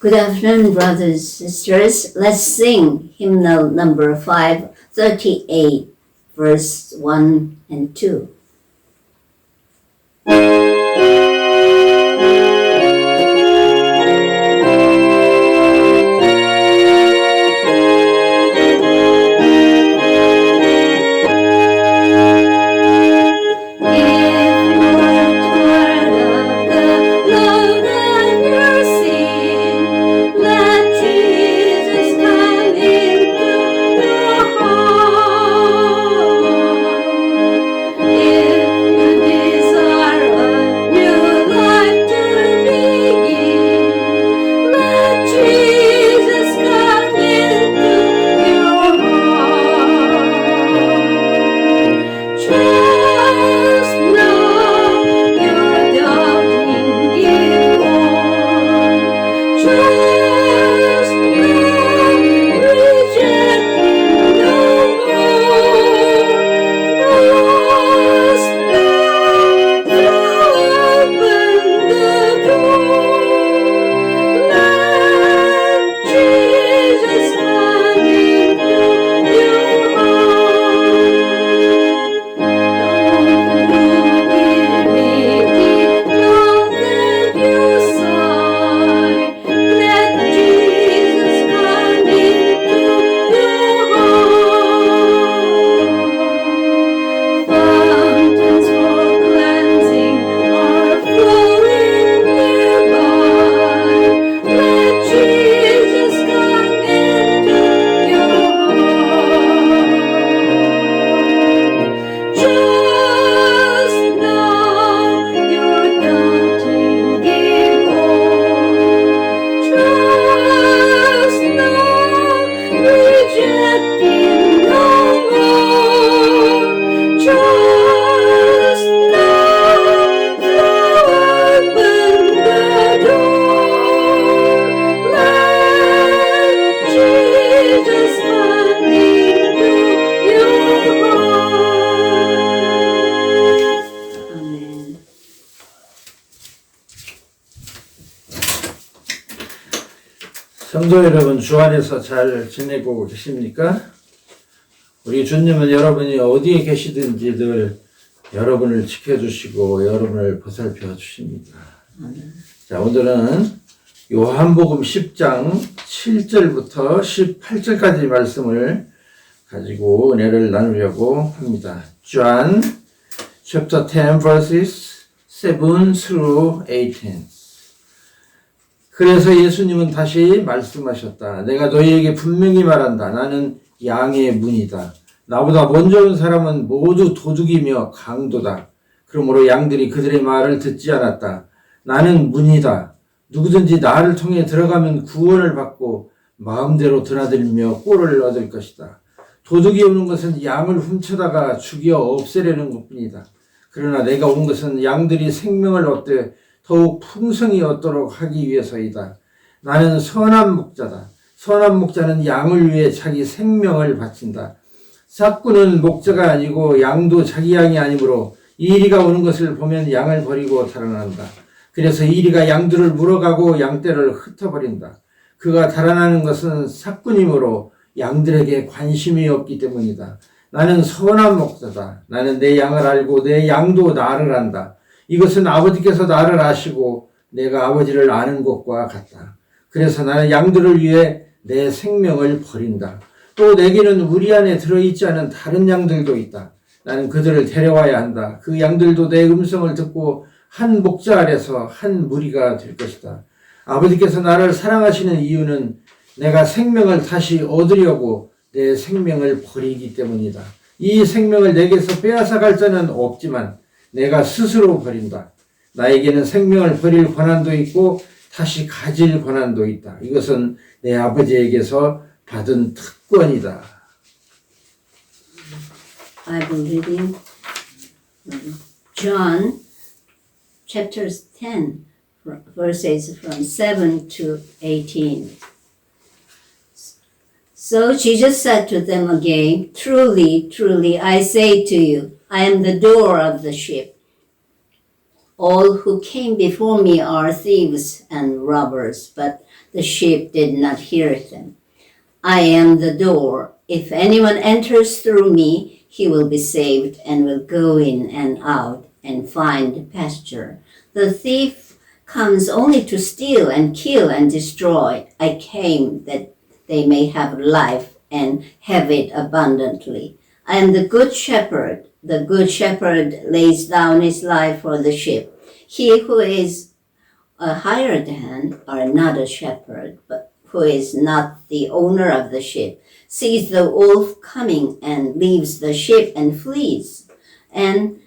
Good afternoon, brothers and sisters. Let's sing hymnal number 538, verse 1 and 2. 성도 여러분, 주 안에서 잘 지내고 계십니까? 우리 주님은 여러분이 어디에 계시든지 늘 여러분을 지켜주시고 여러분을 보살펴 주십니다. 자, 오늘은 요한복음 10장 7절부터 18절까지 말씀을 가지고 은혜를 나누려고 합니다. John chapter 10 verses 7 through 18. 그래서 예수님은 다시 말씀하셨다. 내가 너희에게 분명히 말한다. 나는 양의 문이다. 나보다 먼저 온 사람은 모두 도둑이며 강도다. 그러므로 양들이 그들의 말을 듣지 않았다. 나는 문이다. 누구든지 나를 통해 들어가면 구원을 받고 마음대로 드나들며 꼴을 얻을 것이다. 도둑이 오는 것은 양을 훔쳐다가 죽여 없애려는 것뿐이다. 그러나 내가 온 것은 양들이 생명을 얻되 더욱 풍성히 얻도록 하기 위해서이다. 나는 선한 목자다. 선한 목자는 양을 위해 자기 생명을 바친다. 싹구는 목자가 아니고 양도 자기 양이 아니므로 이리가 오는 것을 보면 양을 버리고 달아난다. 그래서 이리가 양들을 물어가고 양떼를 흩어버린다. 그가 달아나는 것은 싹군이므로 양들에게 관심이 없기 때문이다. 나는 선한 목자다. 나는 내 양을 알고 내 양도 나를 안다. 이것은 아버지께서 나를 아시고 내가 아버지를 아는 것과 같다. 그래서 나는 양들을 위해 내 생명을 버린다. 또 내게는 우리 안에 들어있지 않은 다른 양들도 있다. 나는 그들을 데려와야 한다. 그 양들도 내 음성을 듣고 한 목자 아래서 한 무리가 될 것이다. 아버지께서 나를 사랑하시는 이유는 내가 생명을 다시 얻으려고 내 생명을 버리기 때문이다. 이 생명을 내게서 빼앗아갈 자는 없지만 내가 스스로 버린다. 나에게는 생명을 버릴 권한도 있고 다시 가질 권한도 있다. 이것은 내 아버지에게서 받은 특권이다. Bible reading, John chapter 10, verses from 7 to 18. So Jesus said to them again, Truly, truly, I say to you, I am the door of the sheep. All who came before me are thieves and robbers, but the sheep did not hear them. I am the door. If anyone enters through me, he will be saved and will go in and out and find pasture. The thief comes only to steal and kill and destroy. I came that they may have life and have it abundantly. I am the good shepherd. The good shepherd lays down his life for the sheep. He who is a hired hand, or not a shepherd, but who is not the owner of the sheep, sees the wolf coming and leaves the sheep and flees. And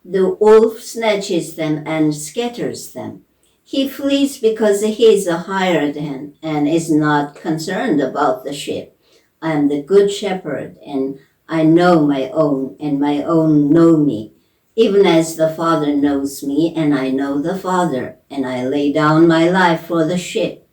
the wolf snatches them and scatters them. He flees because he is a hired hand and is not concerned about the sheep. I am the good shepherd, and I know my own, and my own know me, even as the Father knows me, and I know the Father, and I lay down my life for the sheep.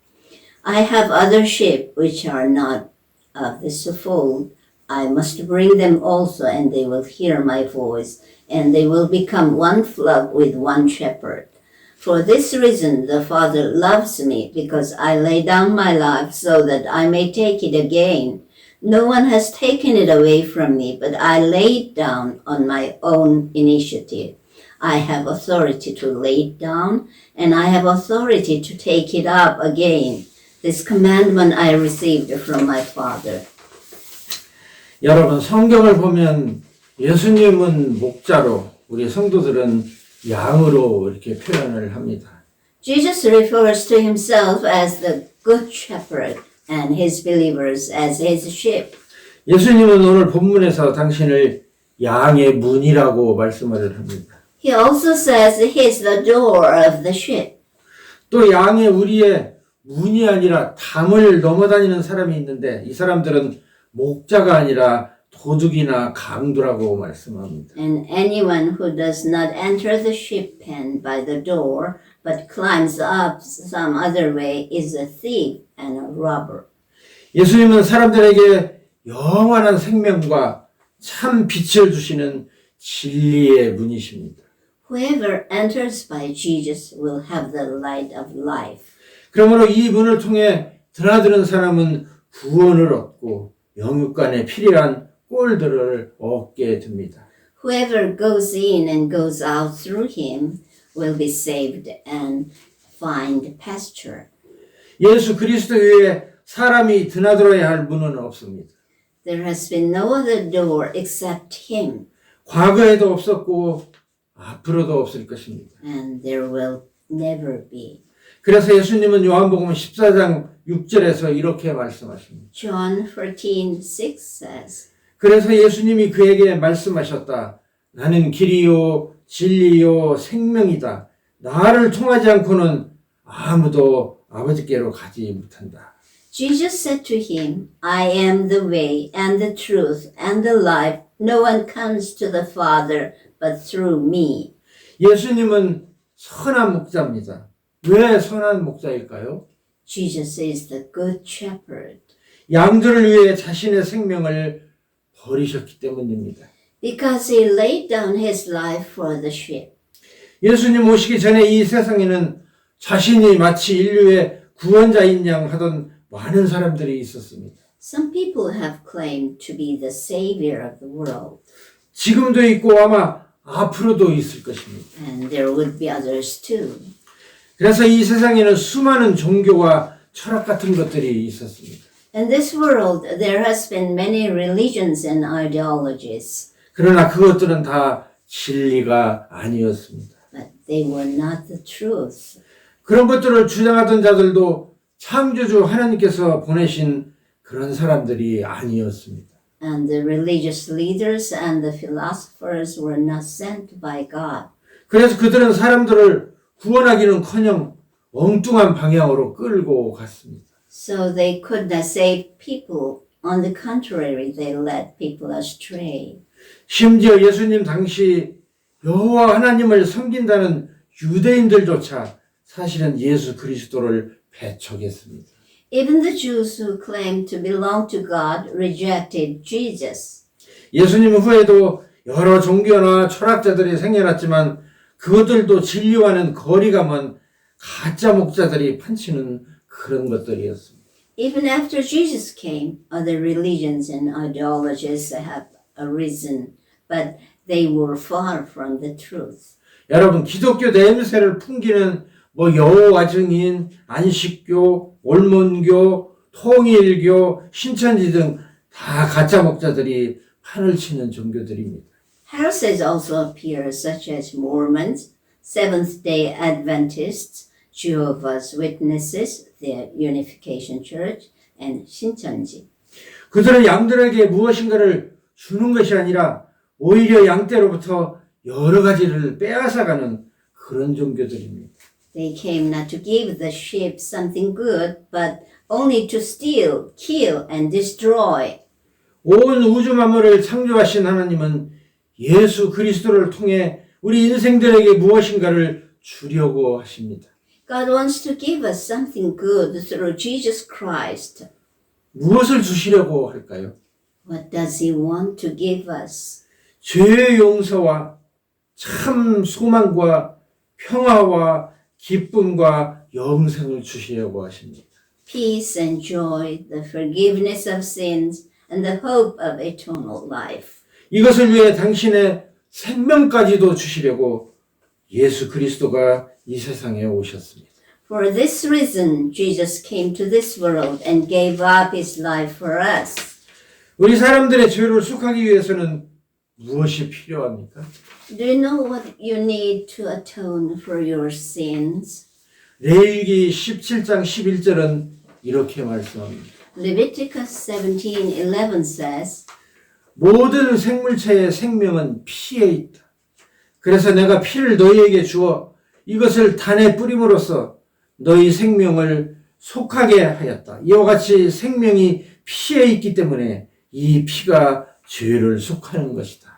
I have other sheep which are not of this fold. I must bring them also, and they will hear my voice, and they will become one flock with one shepherd. For this reason the Father loves me, because I lay down my life so that I may take it again. No one has taken it away from me, but I lay it down on my own initiative. I have authority to lay it down, and I have authority to take it up again. This commandment I received from my Father. 여러분, 성경을 보면 예수님은 목자로, 우리 성도들은 양으로 이렇게 표현을 합니다. Jesus refers to himself as the good shepherd and his believers as his sheep. 예수님은 오늘 본문에서 당신을 양의 문이라고 말씀을 합니다. He also says he is the door of the sheep. 또 양의 우리의 문이 아니라 담을 넘어다니는 사람이 있는데 이 사람들은 목자가 아니라 도둑이나 강도라고 말씀합니다. And anyone who does not enter the sheep pen by the door but climbs up some other way is a thief and a robber. 예수님은 사람들에게 영원한 생명과 참 빛을 주시는 진리의 문이십니다. Whoever enters by Jesus will have the light of life. 그러므로 이 문을 통해 드나드는 사람은 구원을 얻고 영육간에 필요한 꼴들을 얻게 됩니다. Whoever goes in and goes out through him will be saved and find pasture. 예수 그리스도 외에 사람이 드나들어야 할 문은 없습니다. There has been no other door except him, 과거에도 없었고 앞으로도 없을 것입니다. and there will never be. 그래서 예수님은 요한복음 14장 6절에서 이렇게 말씀하십니다. John 14:6 says, 그래서 예수님이 그에게 말씀하셨다. 나는 길이요 진리요 생명이다. 나를 통하지 않고는 아무도 아버지께로 가지 못한다. Jesus said to him, I am the way and the truth and the life. No one comes to the Father but through me. 예수님은 선한 목자입니다. 왜 선한 목자일까요? Jesus is the good shepherd. 양들을 위해 자신의 생명을 버리셨기 때문입니다. Because he laid down his life for the sheep. 예수님 오시기 전에 이 세상에는 자신이 마치 인류의 구원자인 양 하던 많은 사람들이 있었습니다. Some people have claimed to be the savior of the world, 지금도 있고 아마 앞으로도 있을 것입니다. and there would be others too. 그래서 이 세상에는 수많은 종교와 철학 같은 것들이 있었습니다. In this world, there has been many religions and ideologies, 그러나 그것들은 다 진리가 아니었습니다. but they were not the truth. 그런 것들을 주장하던 자들도 창조주 하나님께서 보내신 그런 사람들이 아니었습니다. And the religious leaders and the philosophers were not sent by God. 그래서 그들은 사람들을 구원하기는커녕 엉뚱한 방향으로 끌고 갔습니다. So they could not save people. On the contrary, they led people astray. 심지어 예수님 당시 여호와 하나님을 섬긴다는 유대인들조차 사실은 예수 그리스도를 배척했습니다. Even the Jews who claimed to belong to God rejected Jesus. 예수님 후에도 여러 종교나 철학자들이 생겨났지만 그것들도 진리와는 거리가 먼 가짜 목자들이 판치는 그런 것들이었습니다. Even after Jesus came, other religions and ideologies have arisen, but they were far from the truth. 여러분, 기독교 냄새를 풍기는 여호와 증인, 안식교, 올몬교, 통일교, 신천지 등 다 가짜 목자들이 판을 치는 종교들입니다. Heresies also appear, such as Mormons, Seventh-day Adventists, Jehovah's Witnesses, the Unification Church, and 신천지. 그들은 양들에게 무엇인가를 주는 것이 아니라 오히려 양떼로부터 여러 가지를 빼앗아가는 그런 종교들입니다. They came not to give the sheep something good, but only to steal, kill, and destroy. 온 우주 만물을 창조하신 하나님은 예수 그리스도를 통해 우리 인생들에게 무엇인가를 주려고 하십니다. God wants to give us something good through Jesus Christ. 무엇을 주시려고 할까요? What does He want to give us? 죄의 용서와 참 소망과 평화와 기쁨과 영생을 주시려고 하십니다. Peace and joy, the forgiveness of sins, and the hope of eternal life. 이것을 위해 당신의 생명까지도 주시려고 예수 그리스도가 이 세상에 오셨습니다. For this reason, Jesus came to this world and gave up His life for us. 우리 사람들의 죄를 속하기 위해서는 무엇이 필요합니까? Do you know what you need to atone for your sins? 레위기 17장 11절은 이렇게 말씀합니다. Leviticus 17:11 says, 모든 생물체의 생명은 피에 있다. 그래서 내가 피를 너희에게 주어 이것을 단에 뿌림으로써 너희 생명을 속하게 하였다. 이와 같이 생명이 피에 있기 때문에 이 피가 죄를 속하는 것이다.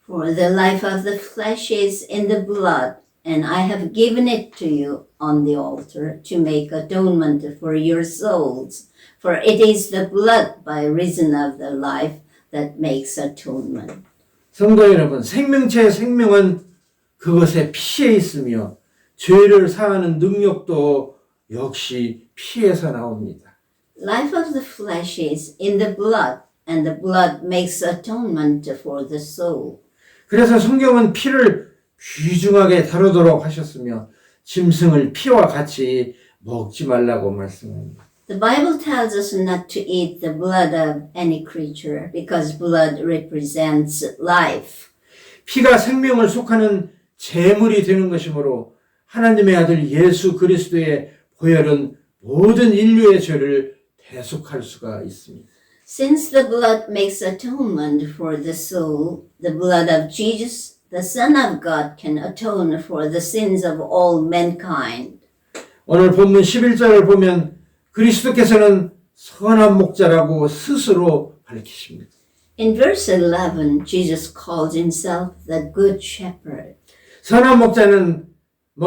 For the life of the flesh is in the blood, and I have given it to you on the altar to make atonement for your souls. For it is the blood by reason of the life that makes atonement. 성도 여러분, 생명체의 생명은 그것의 피에 있으며 죄를 사하는 능력도 역시 피에서 나옵니다. Life of the flesh is in the blood, and the blood makes atonement for the soul. 그래서 성경은 피를 귀중하게 다루도록 하셨으며 짐승을 피와 같이 먹지 말라고 말씀합니다. The Bible tells us not to eat the blood of any creature because blood represents life. 피가 생명을 속하는 제물이 되는 것이므로 하나님의 아들 예수 그리스도의 보혈은 모든 인류의 죄를 대속할 수가 있습니다. Since the blood makes atonement for the soul, the blood of Jesus, the Son of God, can atone for the sins of all mankind. 오늘 본문 11절을 보면 그리스도께서는 선한 목자라고 스스로 밝히십니다. In verse 11, Jesus calls himself the Good Shepherd. 선한 목자는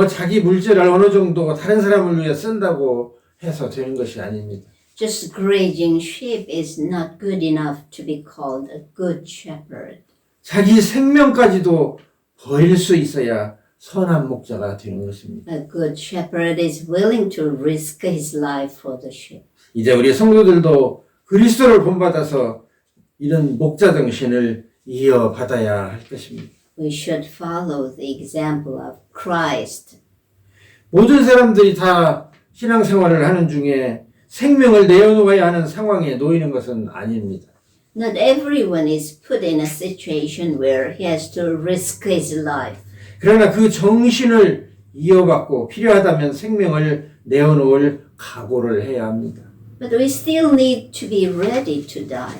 자기 물질을 어느 정도 다른 사람을 위해 쓴다고 해서 되는 것이 아닙니다. Just grazing sheep is not good enough to be called a good shepherd. 자기 생명까지도 버릴 수 있어야 선한 목자가 되는 것입니다. A good shepherd is willing to risk his life for the sheep. 이제 우리 성도들도 그리스도를 본받아서 이런 목자 정신을 이어받아야 할 것입니다. We should follow the example of Christ. 모든 사람들이 다 신앙생활을 하는 중에 생명을 내어놓아야 하는 상황에 놓이는 것은 아닙니다. Not everyone is put in a situation where he has to risk his life. 그러나 그 정신을 이어받고 필요하다면 생명을 내어놓을 각오를 해야 합니다. But we still need to be ready to die.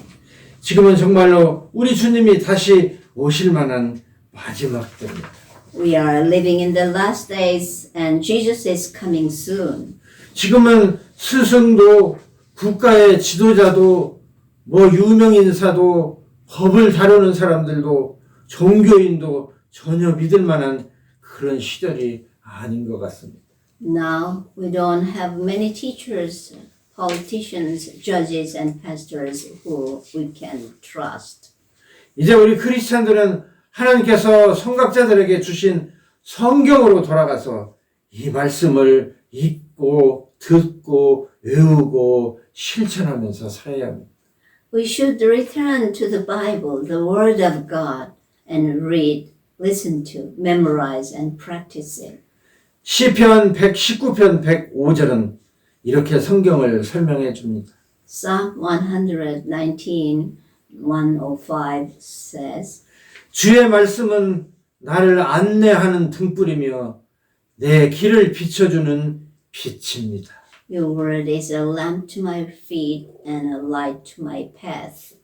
지금은 정말로 우리 주님이 다시 오실 만한 마지막 때입니다. We are living in the last days and Jesus is coming soon. 지금은 스승도 국가의 지도자도 유명 인사도 법을 다루는 사람들도 종교인도 전혀 믿을 만한 그런 시절이 아닌 것 같습니다. Now we don't have many teachers, politicians, judges and pastors who we can trust. 이제 우리 크리스찬들은 하나님께서 선각자들에게 주신 성경으로 돌아가서 이 말씀을 읽고 듣고 외우고 실천하면서 살아야 합니다. We should return to the Bible, the Word of God, and read, listen to, memorize, and practice it. 시편 119편 105절은 이렇게 성경을 설명해 줍니다. Psalm 119, 105 says, 주의 말씀은 나를 안내하는 등불이며 내 길을 비춰주는 빛입니다. Your word is a lamp to my feet and a light to my path.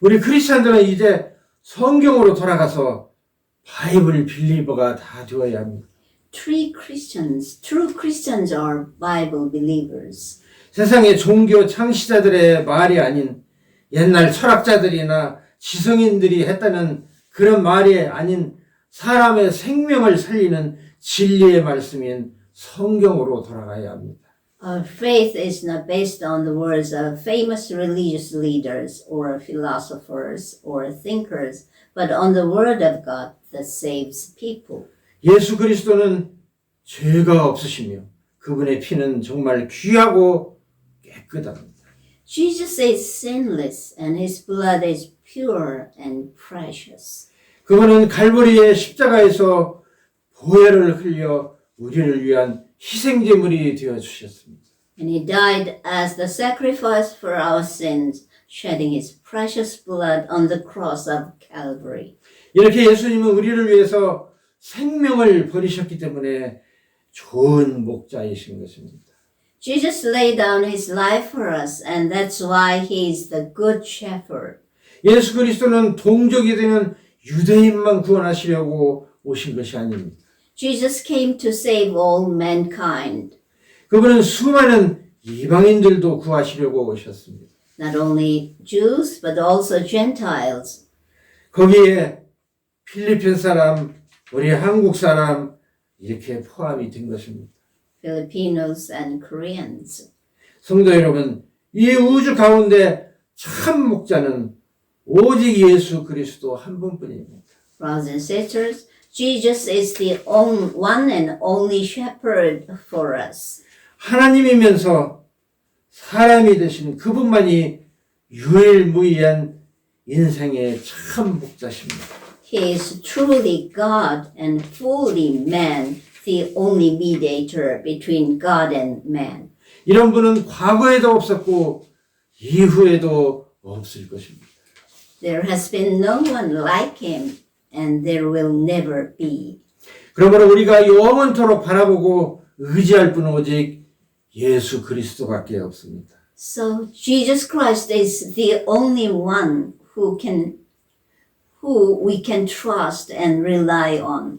우리 크리스찬들은 이제 성경으로 돌아가서 바이블 빌리버가 다 되어야 합니다. True Christians are Bible believers. 세상의 종교 창시자들의 말이 아닌 옛날 철학자들이나 지성인들이 했다는 그런 말이 아닌 사람의 생명을 살리는 진리의 말씀인 성경으로 돌아가야 합니다. Our faith is not based on the words of famous religious leaders or philosophers or thinkers, but on the Word of God that saves people. 예수 그리스도는 죄가 없으시며 그분의 피는 정말 귀하고 깨끗합니다. Jesus is sinless and his blood is pure and precious. 그분은 갈보리의 십자가에서 보혈을 흘려 우리를 위한 희생제물이 되어 주셨습니다. And he died as the sacrifice for our sins, shedding his precious blood on the cross of Calvary. 이렇게 예수님은 우리를 위해서 생명을 버리셨기 때문에 좋은 목자이신 것입니다. Jesus laid down his life for us, and that's why he is the good shepherd. 예수 그리스도는 동족이 되는 유대인만 구원하시려고 오신 것이 아닙니다. Jesus came to save all mankind. 그분은 수많은 이방인들도 구하시려고 오셨습니다. Not only Jews, but also Gentiles. 거기에 필리핀 사람, 우리 한국 사람 이렇게 포함이 된 것입니다. Filipinos and Koreans. 성도 여러분, 이 우주 가운데 참 목자는 오직 예수 그리스도 한 분뿐입니다. Brothers and sisters, Jesus is the one and only shepherd for us. 하나님이면서 사람이 되신 그분만이 유일무이한 인생의 참 목자십니다. He is truly God and fully man, the only mediator between God and man. 이런 분은 과거에도 없었고 이후에도 없을 것입니다. There has been no one like him, and there will never be. 그러므로 우리가 영원토록 바라보고 의지할 분은 오직 예수 그리스도밖에 없습니다. So Jesus Christ is the only one who we can trust and rely on.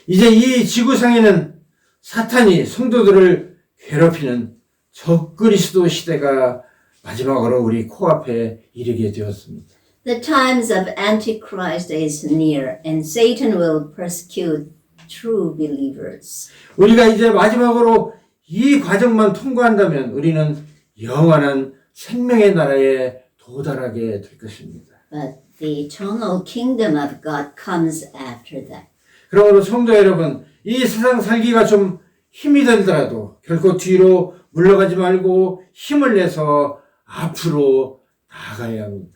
이제 이 지구상에는 사탄이 성도들을 괴롭히는 적그리스도 시대가 마지막으로 우리 코앞에 이르게 되었습니다. The times of Antichrist is near, and Satan will persecute true believers. 우리가 이제 마지막으로 이 과정만 통과한다면 우리는 영원한 생명의 나라에 도달하게 될 것입니다. But the eternal kingdom of God comes after that. 그러므로 성도 여러분, 이 세상 살기가 좀 힘이 들더라도 결코 뒤로 물러가지 말고 힘을 내서 앞으로 나아가야 합니다.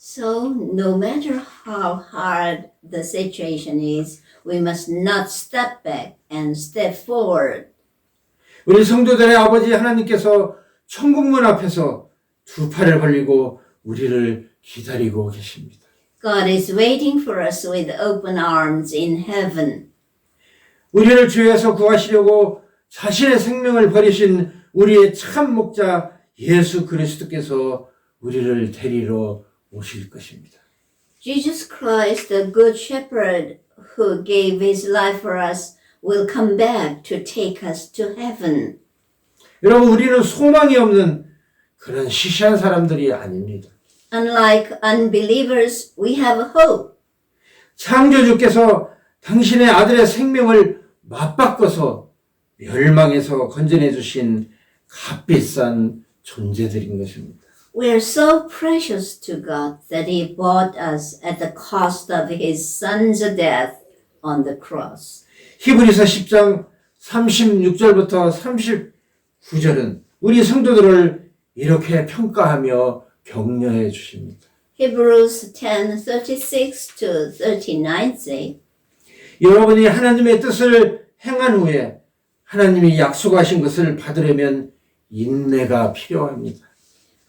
So, no matter how hard the situation is, we must not step back and step forward. 우리 성도들의 아버지 하나님께서 천국문 앞에서 두 팔을 벌리고 우리를 기다리고 계십니다. God is waiting for us with open arms in heaven. 우리를 죄에서 구하시려고 자신의 생명을 버리신 우리의 참 목자 예수 그리스도께서 우리를 데리러 오실 것입니다. Jesus Christ, the Good Shepherd who gave his life for us, will come back to take us to heaven. 여러분, 우리는 소망이 없는 그런 시시한 사람들이 아닙니다. Unlike unbelievers, we have hope. 창조주께서 당신의 아들의 생명을 맞바꿔서 멸망에서 건져내 주신 값비싼 존재들인 것입니다. We are so precious to God that he bought us at the cost of his son's death on the cross. 히브리서 10장 36절부터 39절은 우리 성도들을 이렇게 평가하며 격려해 주십니다. Hebrews 10:36 to 39 say, 여러분이 하나님의 뜻을 행한 후에 하나님이 약속하신 것을 받으려면 인내가 필요합니다.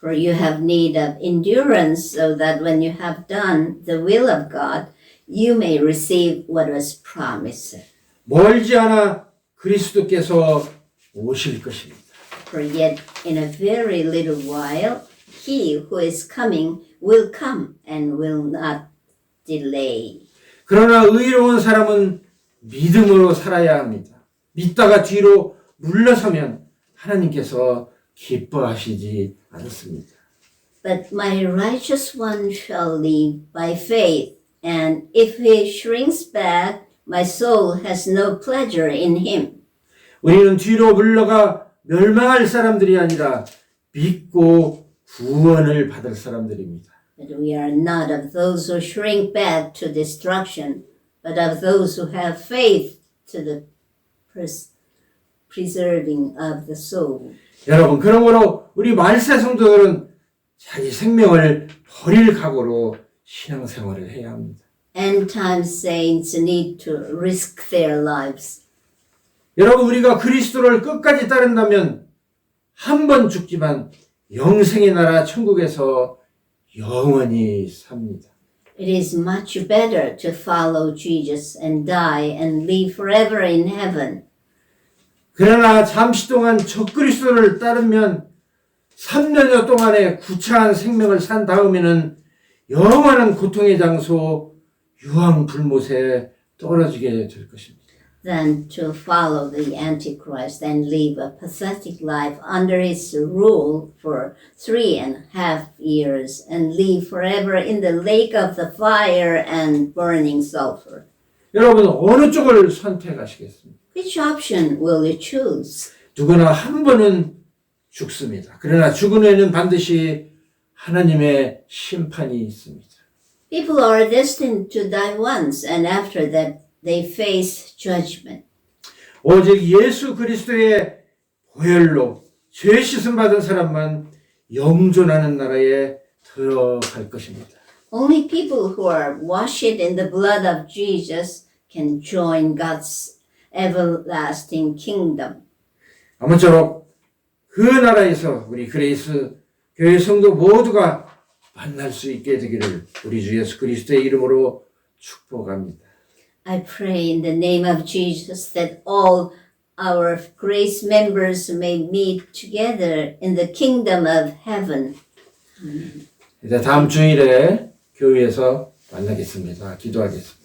For you have need of endurance so that when you have done the will of God, you may receive what was promised. 멀지 않아 그리스도께서 오실 것입니다. For yet in a very little while, he who is coming will come and will not delay. 그러나 의로운 사람은 믿음으로 살아야 합니다. 믿다가 뒤로 물러서면 하나님께서 기뻐하시지 않습니다. But my righteous one shall live by faith, and if he shrinks back, my soul has no pleasure in him. 우리는 뒤로 물러가 멸망할 사람들이 아니라 믿고 구원을 받을 사람들입니다. But we are not of those who shrink back to destruction, but of those who have faith to the preserving of the soul. 여러분, 그러므로 우리 말세 성도들은 자기 생명을 버릴 각오로 신앙생활을 해야 합니다. End time saints need to risk their lives. 여러분, 우리가 그리스도를 끝까지 따른다면 한 번 죽지만 영생의 나라 천국에서 영원히 삽니다. It is much better to follow Jesus and die and live forever in heaven. 그러나 잠시 동안 적그리스도를 따르면 3년여 동안의 구차한 생명을 산 다음에는 영원한 고통의 장소 유황불못에 떨어지게 될 것입니다. Than to follow the Antichrist and live a pathetic life under his rule for 3.5 years and live forever in the lake of the fire and burning sulfur. 여러분, 어느 쪽을 선택하시겠습니까? Which option will you choose? 누구나 한 번은 죽습니다. 그러나 죽은 후에는 반드시 하나님의 심판이 있습니다. People are destined to die once, and after that they face judgment. 오직 예수 그리스도의 보혈로 죄 씻음 받은 사람만 영존하는 나라에 들어갈 것입니다. Only people who are washed in the blood of Jesus can join God's everlasting kingdom. 아무쪼록 그 나라에서 우리 그레이스 교회 성도 모두가 만날 수 있게 되기를 우리 주 예수 그리스도의 이름으로 축복합니다. I pray in the name of Jesus that all our grace members may meet together in the kingdom of heaven. 이제 다음 주일에 교회에서 만나겠습니다. 기도하겠습니다.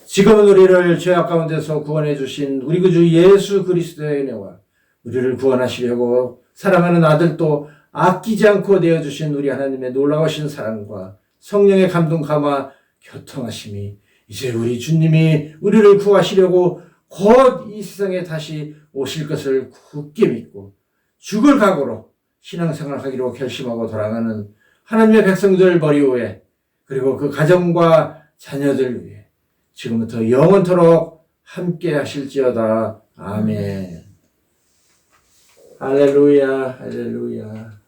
지금은 우리를 죄악 가운데서 구원해 주신 우리 구주 예수 그리스도의 은혜와 우리를 구원하시려고 사랑하는 아들도 아끼지 않고 내어주신 우리 하나님의 놀라우신 사랑과 성령의 감동 감화 교통하심이 이제 우리 주님이 우리를 구하시려고 곧 이 세상에 다시 오실 것을 굳게 믿고 죽을 각오로 신앙생활하기로 결심하고 돌아가는 하나님의 백성들 머리 위에 그리고 그 가정과 자녀들 위해 지금부터 영원토록 함께 하실지어다. 아멘. 할렐루야, 할렐루야.